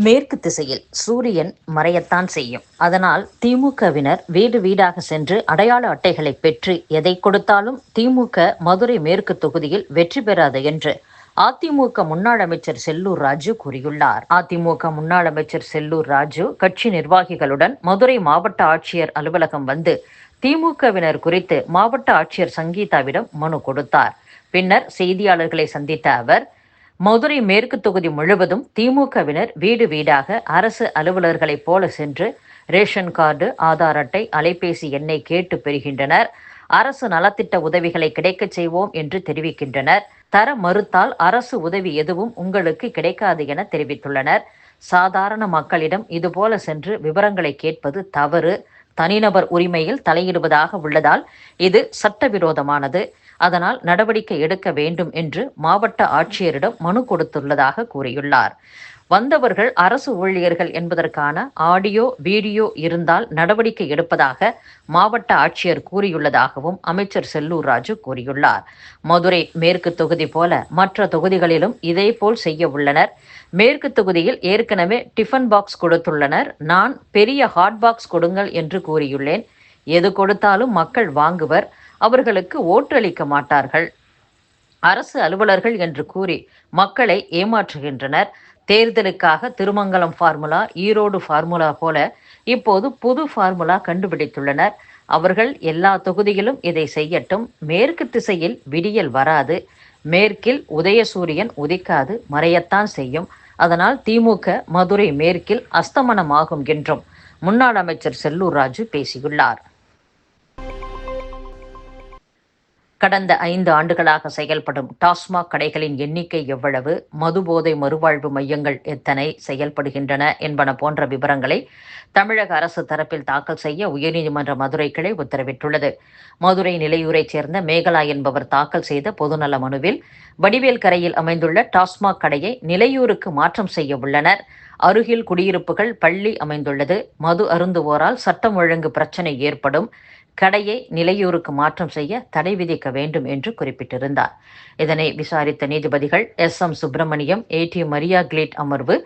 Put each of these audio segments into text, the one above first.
மேற்கு திசையில் சூரியன் மறையத்தான் செய்யும். அதனால் திமுகவினர் வீடு வீடாக சென்று அடையாள அட்டைகளை பெற்று எதை கொடுத்தாலும் திமுக மதுரை மேற்கு தொகுதியில் வெற்றி பெறாது என்று அதிமுக முன்னாள் அமைச்சர் செல்லூர் ராஜு கூறியுள்ளார். அதிமுக முன்னாள் அமைச்சர் செல்லூர் ராஜு கட்சி நிர்வாகிகளுடன் மதுரை மாவட்ட ஆட்சியர் அலுவலகம் வந்து திமுகவினர் குறித்து மாவட்ட ஆட்சியர் சங்கீதாவிடம் மனு கொடுத்தார். பின்னர் செய்தியாளர்களை சந்தித்த அவர், மதுரை மேற்கு தொகுதி முழுவதும் திமுகவினர் வீடு வீடாக அரசு அலுவலர்களைப் போல சென்று ரேஷன் கார்டு, ஆதார் அட்டை, அலைபேசி எண்ணை கேட்டு பெறுகின்றனர். அரசு நலத்திட்ட உதவிகளை கிடைக்கச் செய்வோம் என்று தெரிவிக்கின்றனர். தர மறுத்தால் அரசு உதவி எதுவும் உங்களுக்கு கிடைக்காது என தெரிவித்துள்ளனர். சாதாரண மக்களிடம் இதுபோல சென்று விவரங்களை கேட்பது தவறு. தனிநபர் உரிமையில் தலையிடுவதாக உள்ளதால் இது சட்டவிரோதமானது. அதனால் நடவடிக்கை எடுக்க வேண்டும் என்று மாவட்ட ஆட்சியரிடம் மனு கொடுத்துள்ளதாக கூறியுள்ளார். வந்தவர்கள் அரசு ஊழியர்கள் என்பதற்கான ஆடியோ, வீடியோ இருந்தால் நடவடிக்கை எடுப்பதாக மாவட்ட ஆட்சியர் கூறியுள்ளதாகவும் அமைச்சர் செல்லூர் ராஜு கூறியுள்ளார். மதுரை மேற்கு தொகுதி போல மற்ற தொகுதிகளிலும் இதேபோல் செய்ய உள்ளனர். மேற்கு தொகுதியில் ஏற்கனவே டிஃபன் பாக்ஸ் கொடுத்துள்ளனர். நான் பெரிய ஹாட் பாக்ஸ் கொடுங்கள் என்று கூறியுள்ளேன். எது கொடுத்தாலும் மக்கள் வாங்குவர். அவர்களுக்கு ஓட்டளிக்க மாட்டார்கள். அரசு அலுவலர்கள் என்று கூறி மக்களை ஏமாற்றுகின்றனர். தேர்தலுக்காக திருமங்கலம் ஃபார்முலா, ஈரோடு ஃபார்முலா போல இப்போது புது ஃபார்முலா கண்டுபிடித்துள்ளனர். அவர்கள் எல்லா தொகுதியிலும் இதை செய்யட்டும். மேற்கு திசையில் விடியல் வராது. மேற்கில் உதயசூரியன் உதிக்காது, மறையத்தான் செய்யும். அதனால் திமுக மதுரை மேற்கில் அஸ்தமனமாகும் என்றும் முன்னாள் அமைச்சர் செல்லூர் ராஜு பேசியுள்ளார். கடந்த 5 ஆண்டுகளாக செயல்படும் டாஸ்மாக் கடைகளின் எண்ணிக்கை எவ்வளவு, மதுபோதை மறுவாழ்வு மையங்கள் எத்தனை செயல்படுகின்றன என்பன போன்ற விவரங்களை தமிழக அரசு தரப்பில் தாக்கல் செய்ய உயர்நீதிமன்ற மதுரை கிளை உத்தரவிட்டுள்ளது. மதுரை நிலையூரைச் சேர்ந்த மேகலா என்பவர் தாக்கல் செய்த பொதுநல மனுவில் வடிவேல் கரையில் அமைந்துள்ள டாஸ்மாக் கடையை நிலையூருக்கு மாற்றம் செய்ய உள்ளனர். அருகில் குடியிருப்புகள், பள்ளி அமைந்துள்ளது. மது அருந்துவோரால் சட்டம் ஒழுங்கு பிரச்சினை ஏற்படும். கடையை நிலையூருக்கு மாற்றம் செய்ய தடை விதிக்க வேண்டும் என்று குறிப்பிட்டிருந்தார். இதனை விசாரித்த நீதிபதிகள் SM Subramaniam, AT Maria Glade அமர்வு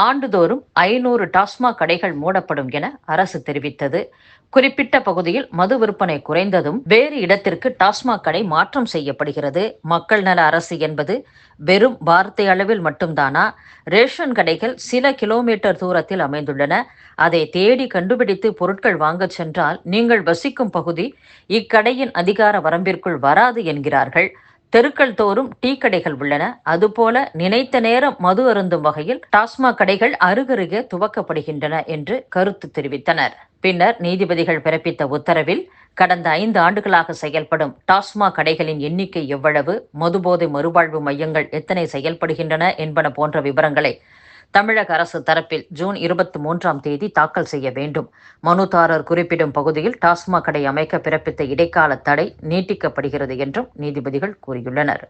ஆண்டுதோறும் 500 டாஸ்மாக் கடைகள் மூடப்படும் என அரசு தெரிவித்தது. குறிப்பிட்ட பகுதியில் மது விற்பனை குறைந்ததும் வேறு இடத்திற்கு டாஸ்மாக் கடை மாற்றம் செய்யப்படுகிறது. மக்கள் நல அரசு என்பது வெறும் வார்த்தை அளவில் மட்டும்தானா? ரேஷன் கடைகள் சில கிலோமீட்டர் தூரத்தில் அமைந்துள்ளன. அதை தேடி கண்டுபிடித்து பொருட்கள் வாங்கச் சென்றால் நீங்கள் வசிக்கும் பகுதி இக்கடையின் அதிகார வரம்பிற்குள் வராது என்கிறார்கள். தெருக்கள் தோறும் டீ கடைகள் உள்ளன. அதுபோல நினைத்த நேரம் மது அருந்தும் வகையில் டாஸ்மாக் கடைகள் அருகருகே துவக்கப்படுகின்றன என்று கருத்து தெரிவித்தனர். பின்னர் நீதிபதிகள் பிறப்பித்த உத்தரவில் கடந்த 5 ஆண்டுகளாக செயல்படும் டாஸ்மாக் கடைகளின் எண்ணிக்கை எவ்வளவு, மதுபோதை மறுவாழ்வு மையங்கள் எத்தனை செயல்படுகின்றன என்பன போன்ற விவரங்களை தமிழக அரசு தரப்பில் ஜூன் 23ஆம் தேதி தாக்கல் செய்ய வேண்டும். மனுதாரர் குறிப்பிடும் பகுதியில் டாஸ்மாக் கடை அமைக்க பிறப்பித்த இடைக்கால தடை நீட்டிக்கப்படுகிறது என்றும் நீதிபதிகள் கூறியுள்ளனர்.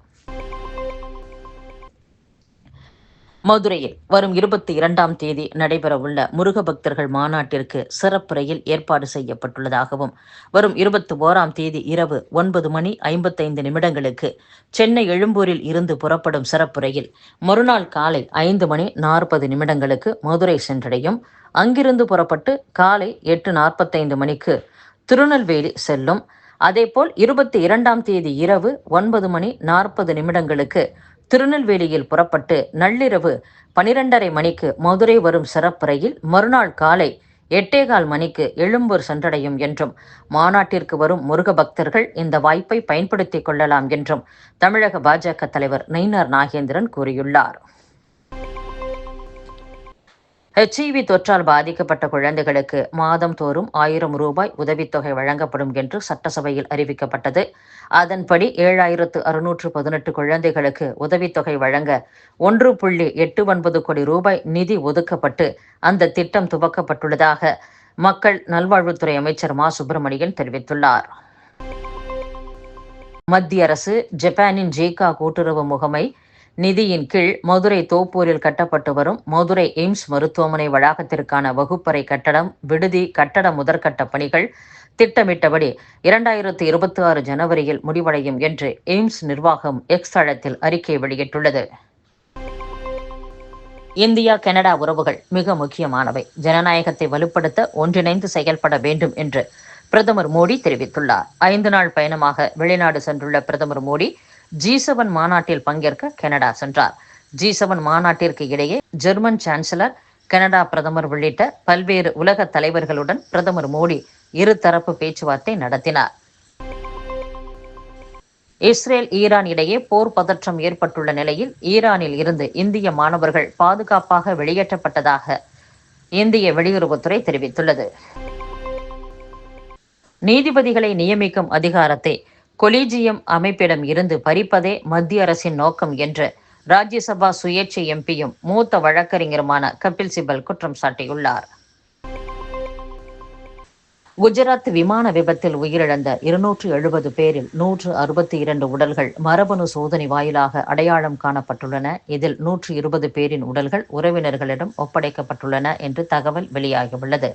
மதுரையில் வரும் 22ஆம் தேதி நடைபெறவுள்ள முருக பக்தர்கள் மாநாட்டிற்கு சிறப்பு ரயில் ஏற்பாடு செய்யப்பட்டுள்ளதாகவும், வரும் 21ஆம் தேதி இரவு 9:55 சென்னை எழும்பூரில் இருந்து புறப்படும் சிறப்பு ரயில் மறுநாள் காலை 5:40 மதுரை சென்றடையும். அங்கிருந்து புறப்பட்டு காலை 8:45 திருநெல்வேலி செல்லும். அதேபோல் 22ஆம் தேதி இரவு 9:40 திருநெல்வேலியில் புறப்பட்டு நள்ளிரவு 12:30 மதுரை வரும் சிறப்பு ரயில் மறுநாள் காலை 8:15 எழும்பூர் சென்றடையும் என்றும், மாநாட்டிற்கு வரும் முருக பக்தர்கள் இந்த வாய்ப்பை பயன்படுத்திக் கொள்ளலாம் என்றும் தமிழக பாஜக தலைவர் நயினார் நாகேந்திரன் கூறியுள்ளார். HIV தொற்றால் பாதிக்கப்பட்ட குழந்தைகளுக்கு மாதம் தோறும் 1000 ரூபாய் உதவித்தொகை வழங்கப்படும் என்று சட்டசபையில் அறிவிக்கப்பட்டது. அதன்படி 7618 குழந்தைகளுக்கு உதவித்தொகை வழங்க 1.89 கோடி ரூபாய் நிதி ஒதுக்கப்பட்டு அந்த திட்டம் துவக்கப்பட்டுள்ளதாக மக்கள் நல்வாழ்வுத்துறை அமைச்சர் மா. சுப்பிரமணியன் தெரிவித்துள்ளார். மத்திய அரசு ஜப்பானின் ஜேகா கூட்டுறவு முகமை நிதியின் கீழ் மதுரை தோப்பூரில் கட்டப்பட்டு வரும் மதுரை எய்ம்ஸ் மருத்துவமனை வளாகத்திற்கான வகுப்பறை கட்டடம், விடுதி கட்டட முதற்கட்ட பணிகள் திட்டமிட்டபடி 2026 ஜனவரியில் முடிவடையும் என்று எய்ம்ஸ் நிர்வாகம் எக்ஸ் தளத்தில் அறிக்கை வெளியிட்டுள்ளது. இந்தியா கனடா உறவுகள் மிக முக்கியமானவை. ஜனநாயகத்தை வலுப்படுத்த ஒன்றிணைந்து செயல்பட வேண்டும் என்று பிரதமர் மோடி தெரிவித்துள்ளார். 5 நாள் பயணமாக வெளிநாடு சென்றுள்ள பிரதமர் மோடி G7 மாநாட்டில் பங்கேற்க கனடா சென்றார். G7 மாநாட்டிற்கு இடையே ஜெர்மன் சான்சலர், கனடா பிரதமர் உள்ளிட்ட பல்வேறு உலக தலைவர்களுடன் பிரதமர் மோடி இருதரப்பு பேச்சுவார்த்தை நடத்தினார். இஸ்ரேல் ஈரான் இடையே போர் பதற்றம் ஏற்பட்டுள்ள நிலையில் ஈரானில் இருந்து இந்திய மாணவர்கள் பாதுகாப்பாக வெளியேற்றப்பட்டதாக இந்திய வெளியுறவுத்துறை தெரிவித்துள்ளது. நீதிபதிகளை நியமிக்கும் அதிகாரத்தை கொலீஜியம் அமைப்பிடம் இருந்து பறிப்பதே மத்திய அரசின் நோக்கம் என்று ராஜ்யசபா சுயேட்சை எம்பியும் மூத்த வழக்கறிஞருமான கபில் சிபல் குற்றம் சாட்டியுள்ளார். குஜராத் விமான விபத்தில் உயிரிழந்த 270 பேரில் 162 உடல்கள் மரபணு சோதனை வாயிலாக அடையாளம் காணப்பட்டுள்ளன. இதில் 120 பேரின் உடல்கள் உறவினர்களிடம் ஒப்படைக்கப்பட்டுள்ளன என்று தகவல் வெளியாகியுள்ளது.